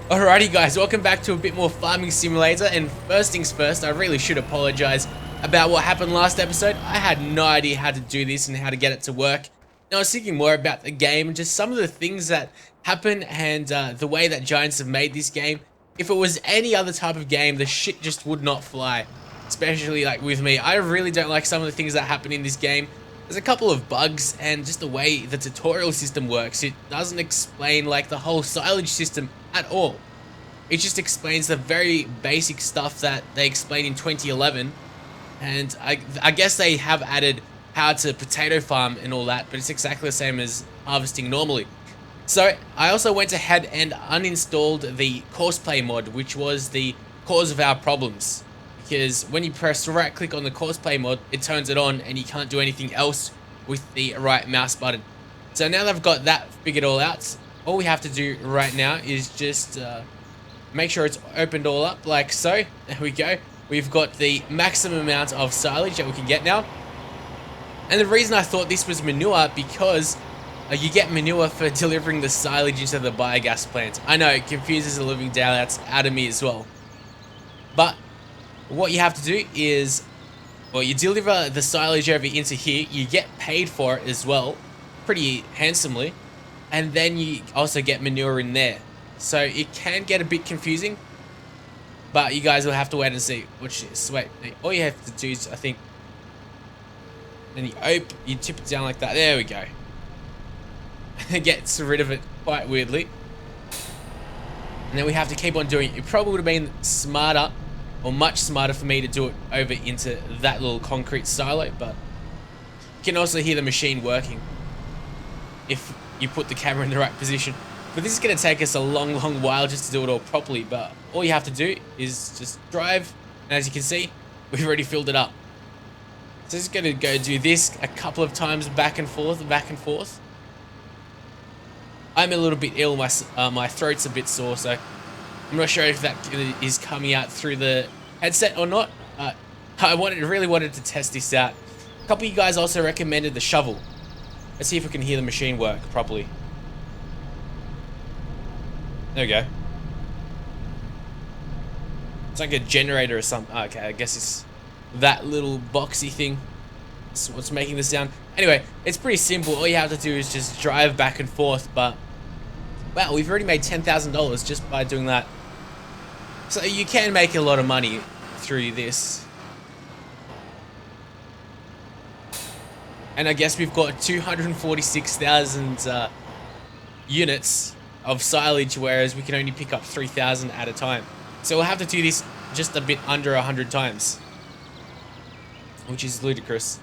Alrighty guys, welcome back to a bit more farming simulator, and first things first, I really should apologize about what happened last episode. I had no idea how to do this and how to get it to work. And I was thinking more about the game and just some of the things that happen and the way that Giants have made this game. If it was any other type of game, the shit just would not fly. Especially like with me. I really don't like some of the things that happen in this game. There's a couple of bugs and just the way the tutorial system works. It doesn't explain like the whole silage system at all. It just explains the very basic stuff that they explained in 2011. And I guess they have added how to potato farm and all that, but it's exactly the same as harvesting normally. So I also went ahead and uninstalled the courseplay mod, which was the cause of our problems. Because when you press right click on the courseplay mod, it turns it on and you can't do anything else with the right mouse button. So now that I've got that figured all out, all we have to do right now is just make sure it's opened all up like so. There we go. We've got the maximum amount of silage that we can get now. And the reason I thought this was manure, because you get manure for delivering the silage into the biogas plant. I know, it confuses the living daylights out of me as well. But what you have to do is, well, you deliver the silage over into here, you get paid for it as well, pretty handsomely, and then you also get manure in there. So it can get a bit confusing, but you guys will have to wait and see. Watch this. Wait, all you have to do is, I think, then you tip it down like that. There we go. It gets rid of it quite weirdly. And then we have to keep on doing it. It probably would have been smarter, or much smarter for me to do it over into that little concrete silo, but you can also hear the machine working if you put the camera in the right position. But this is going to take us a long while just to do it all properly, but all you have to do is just drive, and as you can see, we've already filled it up. So just going to go do this a couple of times back and forth. I'm a little bit ill, my throat's a bit sore, so I'm not sure if that is coming out through the headset or not. I really wanted to test this out. A couple of you guys also recommended the shovel. Let's see if we can hear the machine work properly. There we go. It's like a generator or something. Okay, I guess it's that little boxy thing. That's what's making the sound. Anyway, it's pretty simple. All you have to do is just drive back and forth, but wow, we've already made $10,000 just by doing that. So you can make a lot of money through this. And I guess we've got 246,000 units of silage, whereas we can only pick up 3,000 at a time. So we'll have to do this just a bit under 100 times, which is ludicrous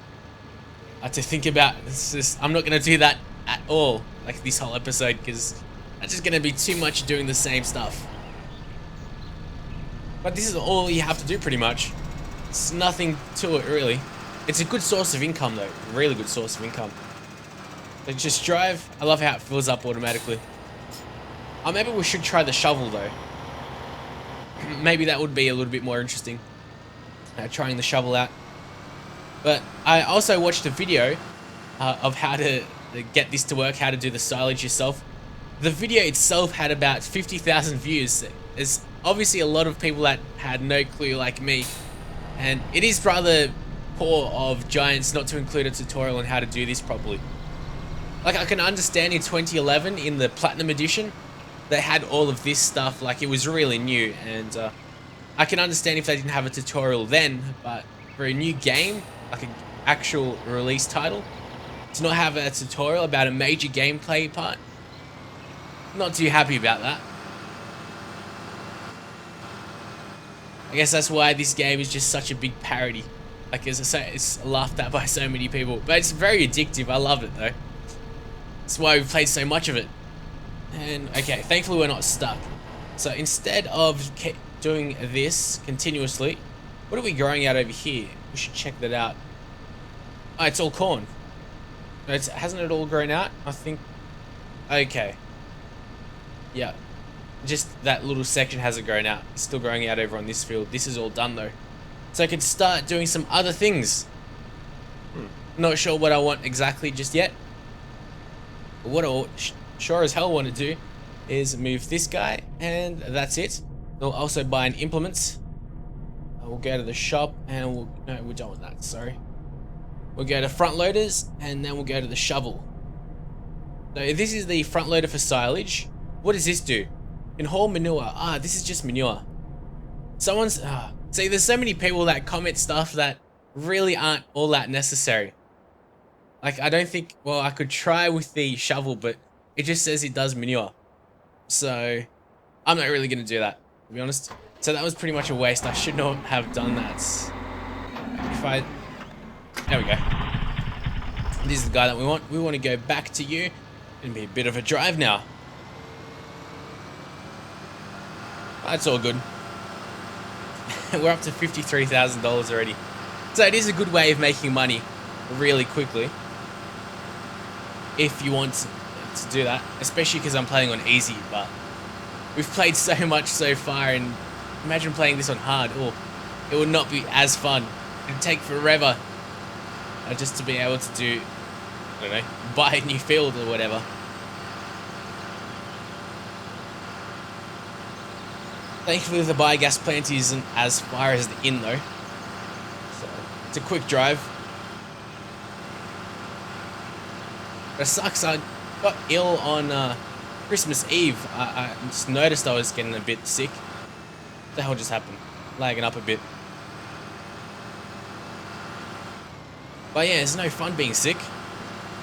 to think about. I'm not going to do that at all, like this whole episode, because that's just going to be too much doing the same stuff. But this is all you have to do pretty much. It's nothing to it really. It's a good source of income though, really good source of income. So just drive. I love how it fills up automatically. Maybe we should try the shovel though. Maybe that would be a little bit more interesting, trying the shovel out. But I also watched a video of how to get this to work, how to do the silage yourself. The video itself had about 50,000 views. There's obviously a lot of people that had no clue like me, and it is rather poor of Giants not to include a tutorial on how to do this properly. Like, I can understand in 2011 in the Platinum Edition they had all of this stuff, like it was really new, and I can understand if they didn't have a tutorial then, but for a new game, like an actual release title, to not have a tutorial about a major gameplay part, not too happy about that. I guess that's why this game is just such a big parody. Like, as I say, it's laughed at by so many people, but it's very addictive. I love it though. That's why we've played so much of it. And okay, thankfully we're not stuck. So instead of doing this continuously, what are we growing out over here? We should check that out. Oh, it's all corn. Hasn't it all grown out? I think. Okay. Yeah. Just that little section hasn't grown out. It's still growing out over on this field. This is all done though. So I can start doing some other things. Not sure what I want exactly just yet. But what I sure as hell want to do is move this guy, and that's it. We'll also buy an implements. We'll go to the shop, and no, we're done with that, sorry. We'll go to front loaders, and then we'll go to the shovel. So this is the front loader for silage. What does this do? Can haul manure. This is just manure. Someone's, see, there's so many people that comment stuff that really aren't all that necessary. Like, I don't think, well, I could try with the shovel, but it just says it does manure. So, I'm not really going to do that, to be honest. So that was pretty much a waste. I should not have done that. There we go. This is the guy that we want. We want to go back to you. It'll be a bit of a drive now. That's all good. We're up to $53,000 already. So it is a good way of making money really quickly. If you want to do that. Especially because I'm playing on easy, but we've played so much so far, and imagine playing this on hard. Oh, it would not be as fun. It'd take forever just to be able to do, I don't know, buy a new field or whatever. Thankfully the biogas plant isn't as far as the inn though. So it's a quick drive. But it sucks, I got ill on Christmas Eve. I just noticed I was getting a bit sick. What the hell just happened? Lagging up a bit. But yeah, it's no fun being sick.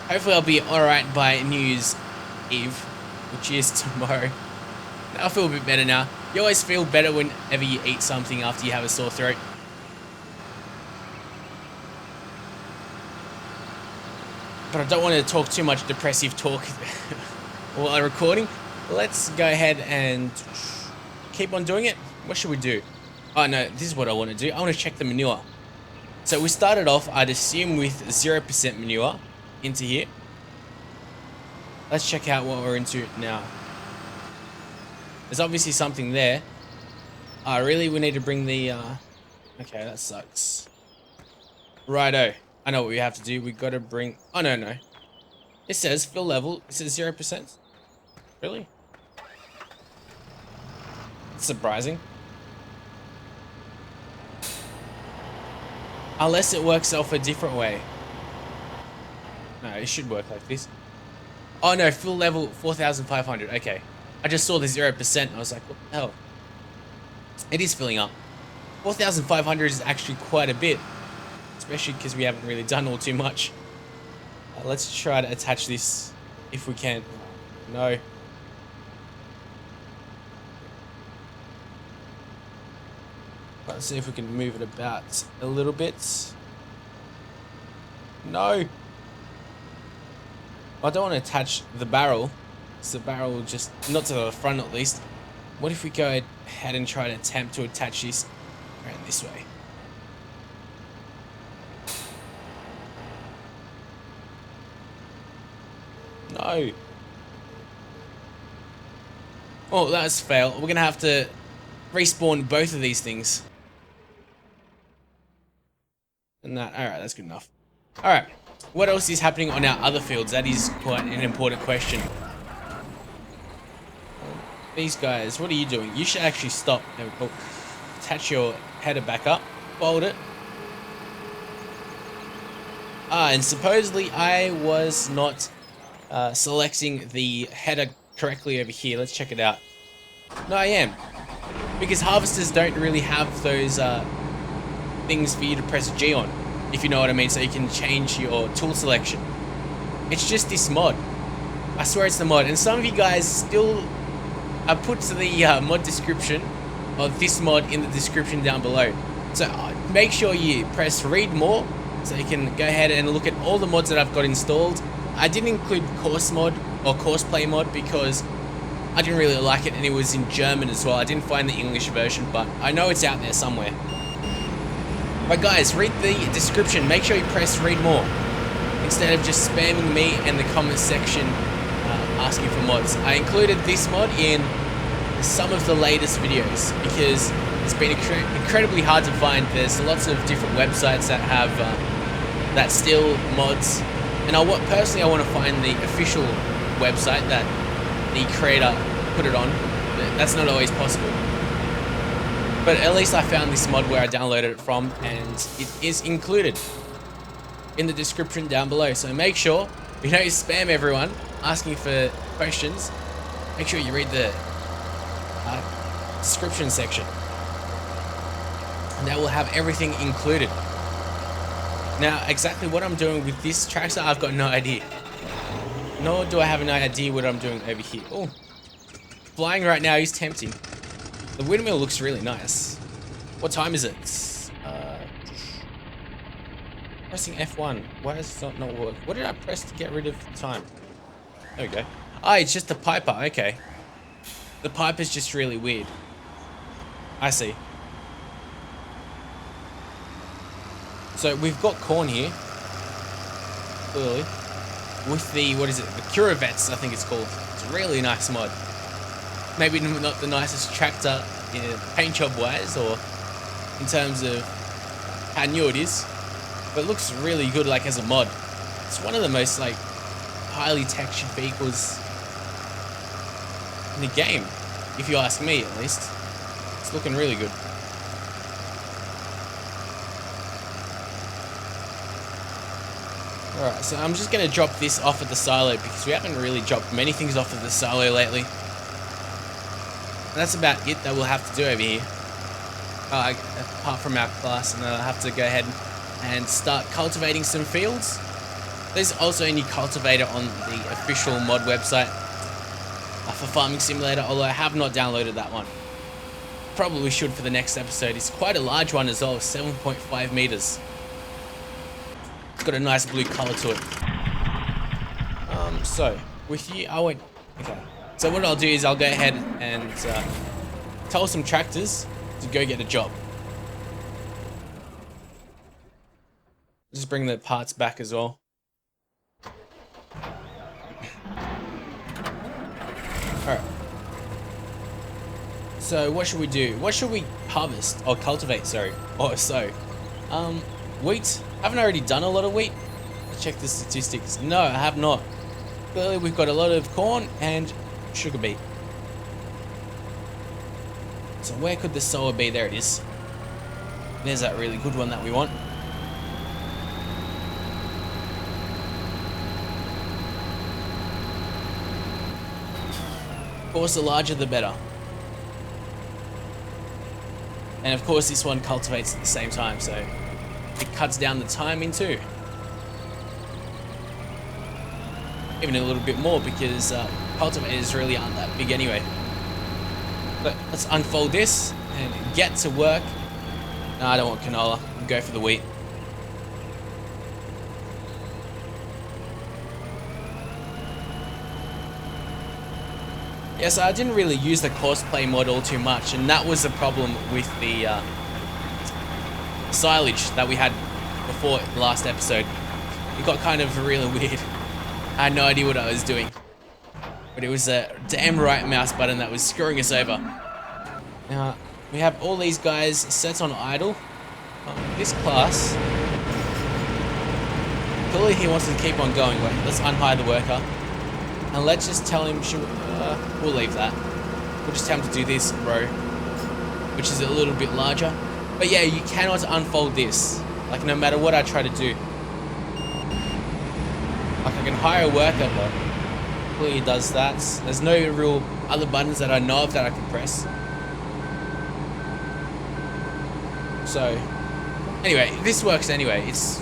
Hopefully I'll be alright by New Year's Eve, which is tomorrow. I feel a bit better now. You always feel better whenever you eat something after you have a sore throat. But I don't want to talk too much depressive talk while I'm recording. Let's go ahead and keep on doing it. What should we do? Oh no, this is what I want to do. I want to check the manure. So we started off, I'd assume, with 0% manure into here. Let's check out what we're into now. There's obviously something there. Really? We need to bring the, okay, that sucks. Righto. I know what we have to do. We gotta bring, oh no. It says fill level. It says 0%. Really? It's surprising. Unless it works off a different way. No, it should work like this. Oh no, full level 4,500. Okay. I just saw the 0%. I was like, what the hell? It is filling up. 4,500 is actually quite a bit. Especially because we haven't really done all too much. Let's try to attach this if we can. No. Let's see if we can move it about a little bit. No. I don't want to attach the barrel. So the barrel will just, not to the front at least. What if we go ahead and try to attempt to attach this around this way? No. Oh, that's fail. We're going to have to respawn both of these things. And that, alright, that's good enough. Alright, what else is happening on our other fields? That is quite an important question. These guys, what are you doing? You should actually stop. Attach your header back up. Fold it. And supposedly I was not selecting the header correctly over here. Let's check it out. No, I am. Because harvesters don't really have those things for you to press G on, if you know what I mean, so you can change your tool selection. It's just this mod. I swear it's the mod. And some of you guys still put the mod description of this mod in the description down below. So make sure you press read more so you can go ahead and look at all the mods that I've got installed. I didn't include course mod or course play mod because I didn't really like it, and it was in German as well. I didn't find the English version, but I know it's out there somewhere. But guys, read the description. Make sure you press read more instead of just spamming me in the comment section asking for mods. I included this mod in some of the latest videos because it's been incredibly hard to find. There's lots of different websites that have that steal mods, and personally I want to find the official website that the creator put it on. That's not always possible. But at least I found this mod where I downloaded it from, and it is included in the description down below. So make sure you don't spam everyone asking for questions. Make sure you read the description section. And that will have everything included. Now, exactly what I'm doing with this tractor, I've got no idea. Nor do I have an idea what I'm doing over here. Oh, flying right now is tempting. The windmill looks really nice. What time is it? Pressing F1. Why does it not work? What did I press to get rid of the time? There we go. Ah, it's just the piper. Okay. The piper's just really weird. I see. So we've got corn here. Clearly. With the, what is it? The Curavets, I think it's called. It's a really nice mod. Maybe not the nicest tractor in paint job wise or in terms of how new it is, but it looks really good like as a mod. It's one of the most like highly textured vehicles in the game, if you ask me at least. It's looking really good. Alright, so I'm just going to drop this off at the silo because we haven't really dropped many things off at the silo lately. That's about it that we'll have to do over here. Apart from our class, and I'll have to go ahead and start cultivating some fields. There's also a new cultivator on the official mod website for Farming Simulator, although I have not downloaded that one. Probably should for the next episode. It's quite a large one as well, 7.5 meters. It's got a nice blue color to it. So with you, I went. Okay. So what I'll do is I'll go ahead and tell some tractors to go get a job. Just bring the parts back as well. Alright. So what should we do? What should we harvest? Or cultivate, sorry. Or sow. Wheat. Haven't I already done a lot of wheat? Let's check the statistics. No, I have not. Clearly we've got a lot of corn and sugar beet. So where could the sower be? There it is. There's that really good one that we want. Of course, the larger the better. And of course this one cultivates at the same time, so it cuts down the time in two. Even a little bit more because cultivators really aren't that big anyway. But let's unfold this and get to work. No, I don't want canola. I'll go for the wheat. Yeah, so I didn't really use the cosplay mod all too much, and that was the problem with the silage that we had before the last episode. It got kind of really weird. I had no idea what I was doing. But it was a damn right mouse button that was screwing us over. Now, we have all these guys set on idle. This class, clearly he wants to keep on going. Wait, let's unhire the worker. And let's just tell him, we'll leave that. We'll just tell him to do this row, which is a little bit larger. But yeah, you cannot unfold this. Like, no matter what I try to do. Like, I can hire a worker, but clearly it does that. There's no real other buttons that I know of that I can press. So, anyway, this works anyway. It's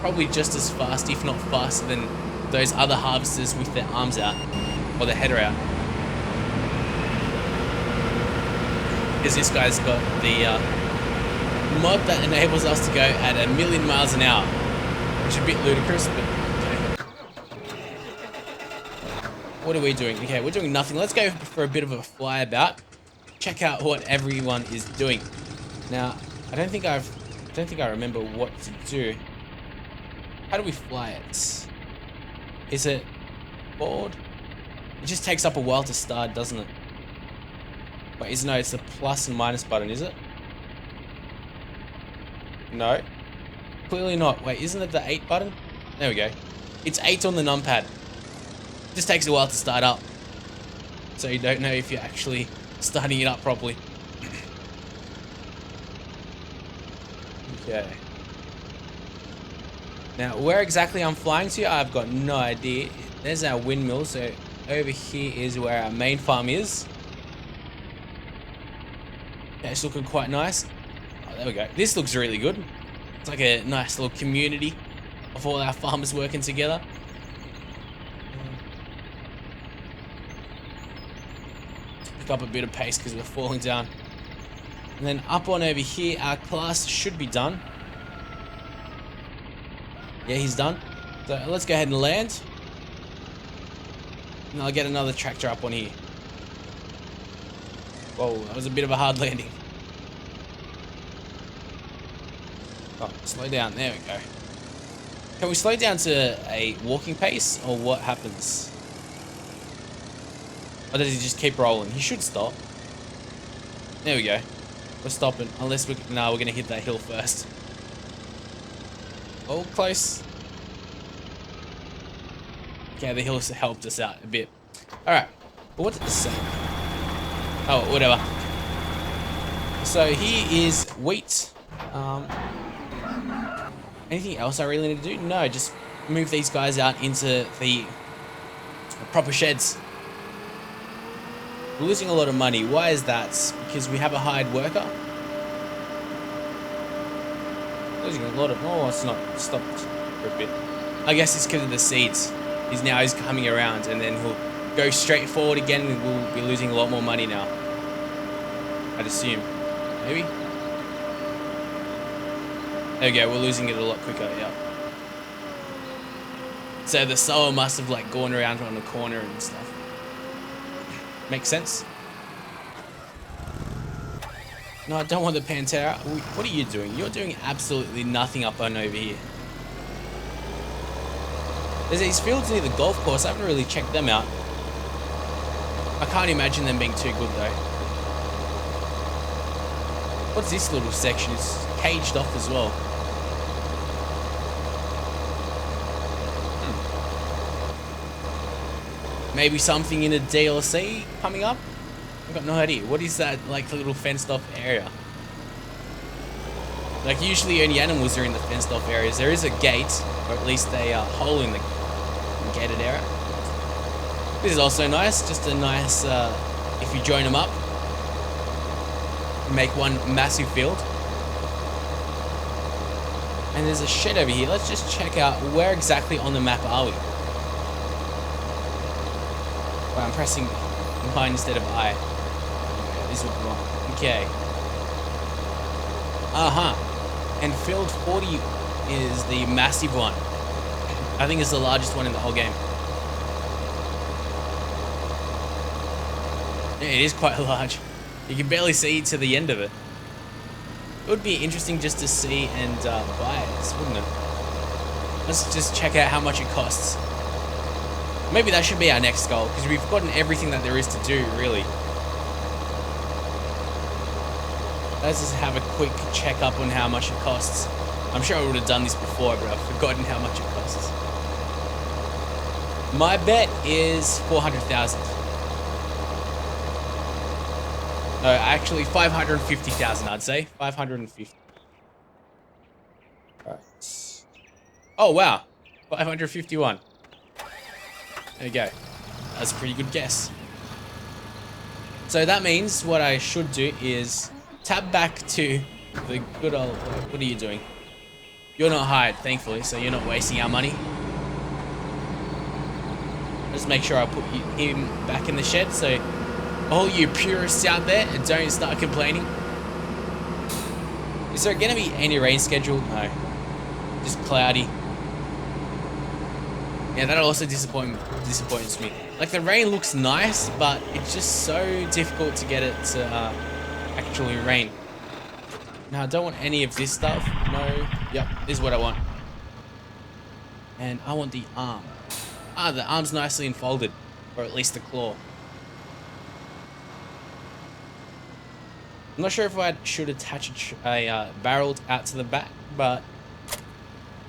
probably just as fast, if not faster, than those other harvesters with their arms out, or their header out. Because this guy's got the mod that enables us to go at 1,000,000 miles an hour, which is a bit ludicrous, but okay. What are we doing? Okay, we're doing nothing. Let's go for a bit of a flyabout. Check out what everyone is doing. Now, I don't think I remember what to do. How do we fly it? Is it forward? It just takes up a while to start, doesn't it? Wait, no, it's the plus and minus button, is it? No. Clearly not. Wait, isn't it the 8 button? There we go. It's 8 on the numpad. Just takes a while to start up. so you don't know if you're actually starting it up properly. Okay. Now, where exactly I'm flying to, I've got no idea. There's our windmill, so over here is where our main farm is. Yeah, it's looking quite nice. Oh, there we go. This looks really good. It's like a nice little community of all our farmers working together. Pick up a bit of pace because we're falling down. And then up on over here, our class should be done. Yeah, he's done. So let's go ahead and land. And I'll get another tractor up on here. Whoa, that was a bit of a hard landing. Oh, slow down. There we go. Can we slow down to a walking pace, or what happens? Or does he just keep rolling? He should stop. There we go. We're stopping, unless we're gonna hit that hill first. Oh, close. Okay, the hills helped us out a bit. Alright, but what did this say? Oh, whatever. So here is wheat. Anything else I really need to do? No, just move these guys out into the proper sheds. We're losing a lot of money. Why is that? Because we have a hired worker. Losing a lot of... Oh, it's not stopped for a bit. I guess it's because of the seeds. He's coming around, and then he'll go straight forward again, and we'll be losing a lot more money now. I'd assume. Maybe? There we go, we're losing it a lot quicker, yeah. So the sower must have like gone around on the corner and stuff. Makes sense? No, I don't want the Pantera. What are you doing? You're doing absolutely nothing up on over here. There's these fields near the golf course. I haven't really checked them out. I can't imagine them being too good though. What's this little section? It's caged off as well. Maybe something in a DLC coming up? I've got no idea. What is that, like, little fenced off area? Like, usually only animals are in the fenced off areas. There is a gate, or at least a hole in the gated area. This is also nice. Just a nice, if you join them up, make one massive field. And there's a shed over here. Let's just check out where exactly on the map are we. Well, I'm pressing mine instead of I. Okay, this would be wrong. Okay. And field 40 is the massive one. I think it's the largest one in the whole game. Yeah, it is quite large. You can barely see to the end of it. It would be interesting just to see and buy it, wouldn't it? Let's just check out how much it costs. Maybe that should be our next goal, because we've gotten everything that there is to do, really. Let's just have a quick check up on how much it costs. I'm sure I would have done this before, but I've forgotten how much it costs. My bet is 400,000. No, actually 550,000, I'd say. 550. Alright. Oh, wow. 551. There you go. That's a pretty good guess. So that means what I should do is tab back to the good old... What are you doing? You're not hired, thankfully, so you're not wasting our money. Just make sure I put him back in the shed, so all you purists out there, don't start complaining. Is there going to be any rain scheduled? No. Just cloudy. Yeah, that also disappoints me. Like, the rain looks nice, but it's just so difficult to get it to actually rain. Now, I don't want any of this stuff. No. Yep, this is what I want. And I want the arm. Ah, the arm's nicely enfolded. Or at least the claw. I'm not sure if I should attach a barrel out to the back, but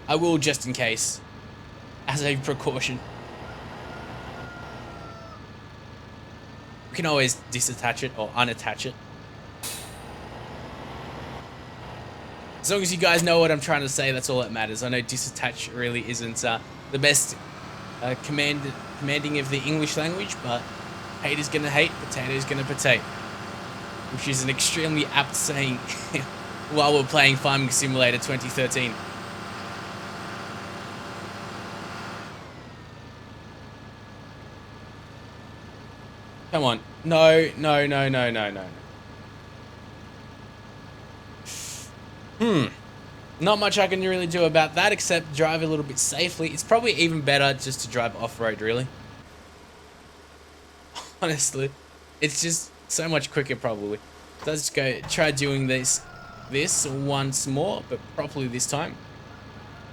I will just in case. As a precaution. We can always disattach it or unattach it. As long as you guys know what I'm trying to say, that's all that matters. I know disattach really isn't the best commanding of the English language, but hate is gonna hate, potato is gonna potate, which is an extremely apt saying while we're playing Farming Simulator 2013. Come on. No, no, no, no, no, no. Not much I can really do about that except drive a little bit safely. It's probably even better just to drive off-road, really. Honestly. It's just so much quicker, probably. So let's go try doing this once more, but properly this time.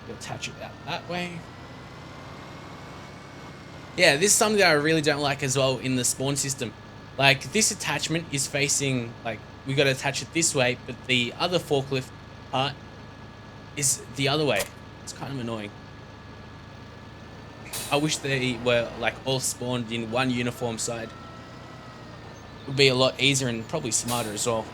We'll attach it out that way. Yeah, this is something that I really don't like as well in the spawn system. Like, this attachment is facing, like, we got to attach it this way, but the other forklift part is the other way. It's kind of annoying. I wish they were, like, all spawned in one uniform side. It would be a lot easier and probably smarter as well.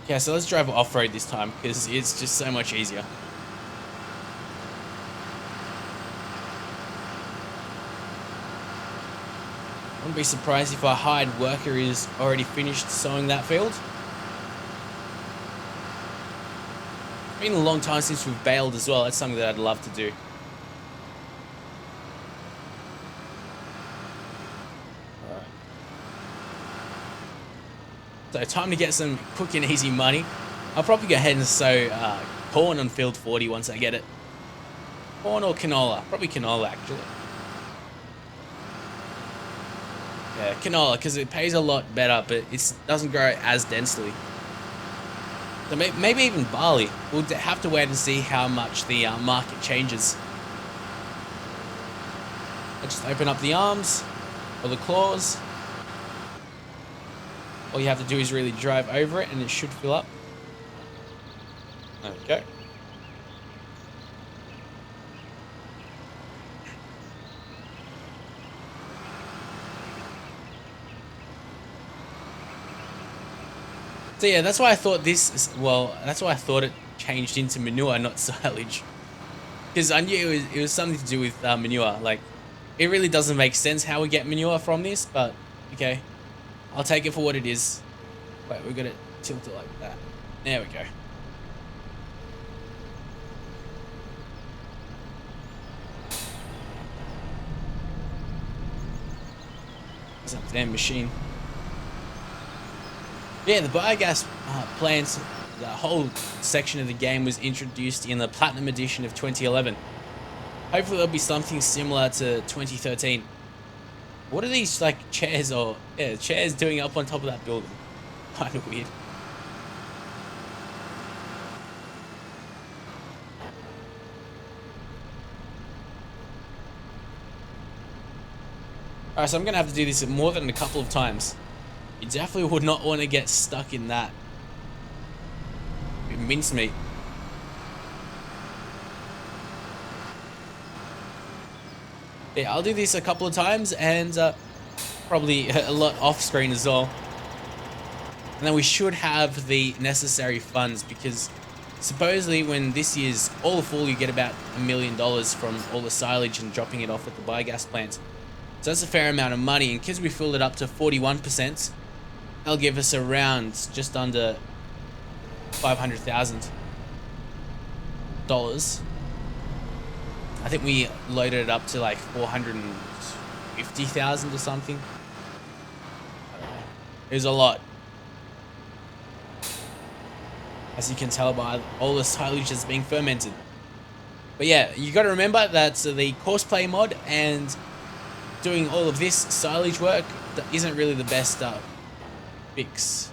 Yeah, so let's drive off-road this time, because it's just so much easier. I wouldn't be surprised if our hired worker is already finished sowing that field. It's been a long time since we've baled as well. That's something that I'd love to do. Alright. So time to get some quick and easy money. I'll probably go ahead and sow corn on field 40 once I get it. Corn or canola? Probably canola, actually. Yeah, canola, because it pays a lot better, but it doesn't grow as densely. So maybe even barley. We'll have to wait and see how much the market changes. I just open up the arms or the claws. All you have to do is really drive over it and it should fill up. There we go. So yeah, that's why I thought that's why I thought it changed into manure, not silage. Because I knew it was something to do with manure. Like, it really doesn't make sense how we get manure from this, but okay. I'll take it for what it is. Wait, we're gonna tilt it like that. There we go. It's a damn machine. Yeah, the biogas plants, the whole section of the game was introduced in the Platinum Edition of 2011. Hopefully there'll be something similar to 2013. What are these, like, chairs or... Yeah, chairs doing up on top of that building? Kind of weird. Alright, so I'm going to have to do this more than a couple of times. You definitely would not want to get stuck in that. Mincemeat. Yeah, I'll do this a couple of times and probably a lot off screen as well. And then we should have the necessary funds because supposedly when this year's all full, you get about $1 million from all the silage and dropping it off at the biogas plant. So that's a fair amount of money, and because we filled it up to 41%, that'll give us around just under $500,000. I think we loaded it up to like 450,000 or something. It was a lot. As you can tell by all the silage that's being fermented. But yeah, you got to remember that the courseplay mod and doing all of this silage work isn't really the best fix.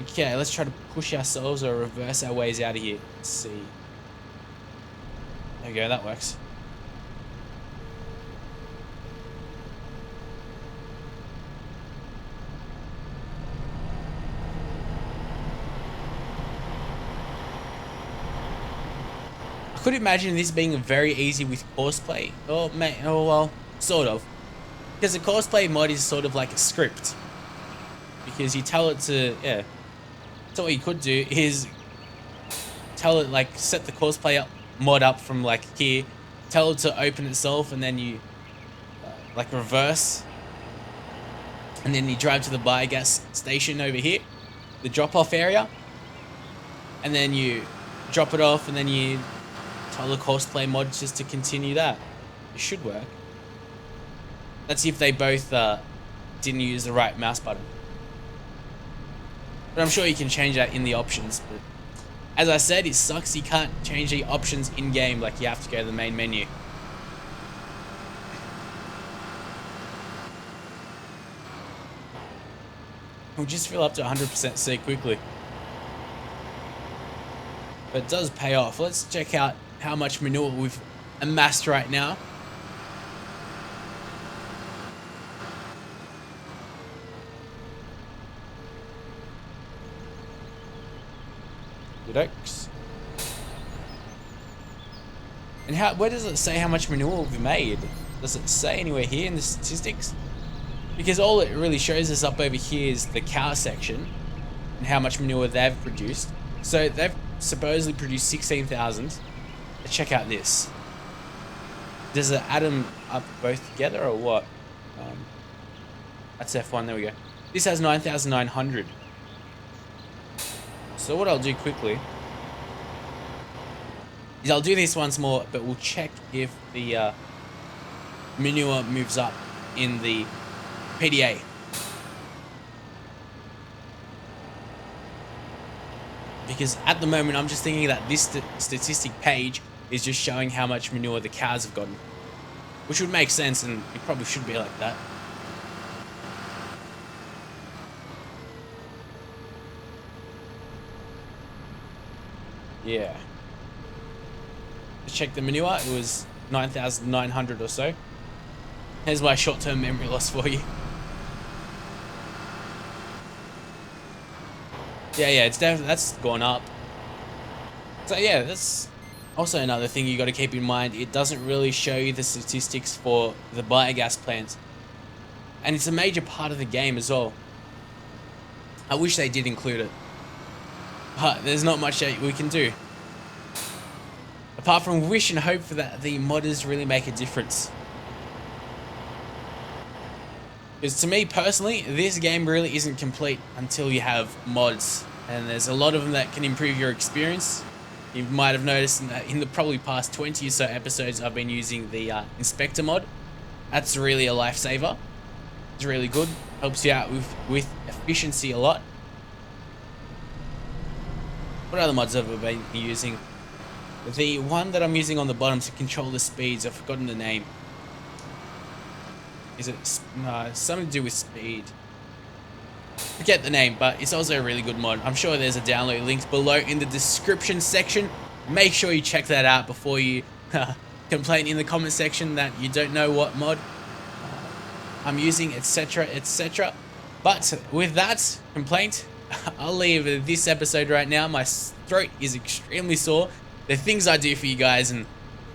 Okay, let's try to push ourselves or reverse our ways out of here. Let's see. There we go, that works. I could imagine this being very easy with Courseplay, or well, sort of, because the Courseplay mod is sort of like a script, because you tell it to, yeah. So what you could do is tell it, like, set the Courseplay mod up from like here, tell it to open itself, and then you like reverse, and then you drive to the biogas station over here, the drop-off area, and then you drop it off, and then you tell the Courseplay mod just to continue that. It should work. That's if they both didn't use the right mouse button. But I'm sure you can change that in the options. But as I said, it sucks you can't change the options in-game, like you have to go to the main menu. We'll just fill up to 100% so quickly. But it does pay off. Let's check out how much manure we've amassed right now. Good oaks. And where does it say how much manure we've made? Does it say anywhere here in the statistics? Because all it really shows us up over here is the cow section and how much manure they've produced. So they've supposedly produced 16,000. Let's check out this. Does it add them up both together or what? That's F1, there we go. This has 9,900. So what I'll do quickly is I'll do this once more, but we'll check if the manure moves up in the PDA. Because at the moment I'm just thinking that this statistic page is just showing how much manure the cows have gotten, which would make sense, and it probably should be like that. Yeah. Let's check the manure. It was 9,900 or so. Here's my short-term memory loss for you. Yeah, it's definitely, that's gone up. So yeah, that's also another thing you got to keep in mind. It doesn't really show you the statistics for the biogas plants, and it's a major part of the game as well. I wish they did include it, but there's not much that we can do apart from wish and hope for that the modders really make a difference. Because to me personally, this game really isn't complete until you have mods, and there's a lot of them that can improve your experience. You might have noticed in the probably past 20 or so episodes I've been using the inspector mod. That's really a lifesaver. It's really good, helps you out with efficiency a lot. What other mods have I been using? The one that I'm using on the bottom to control the speeds, I've forgotten the name. Is it something to do with speed? Forget the name, but it's also a really good mod. I'm sure there's a download link below in the description section. Make sure you check that out before you complain in the comment section that you don't know what mod I'm using, etc, etc. But with that complaint, I'll leave this episode right now. My throat is extremely sore. The things I do for you guys and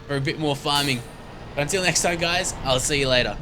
for a bit more farming. But until next time, guys, I'll see you later.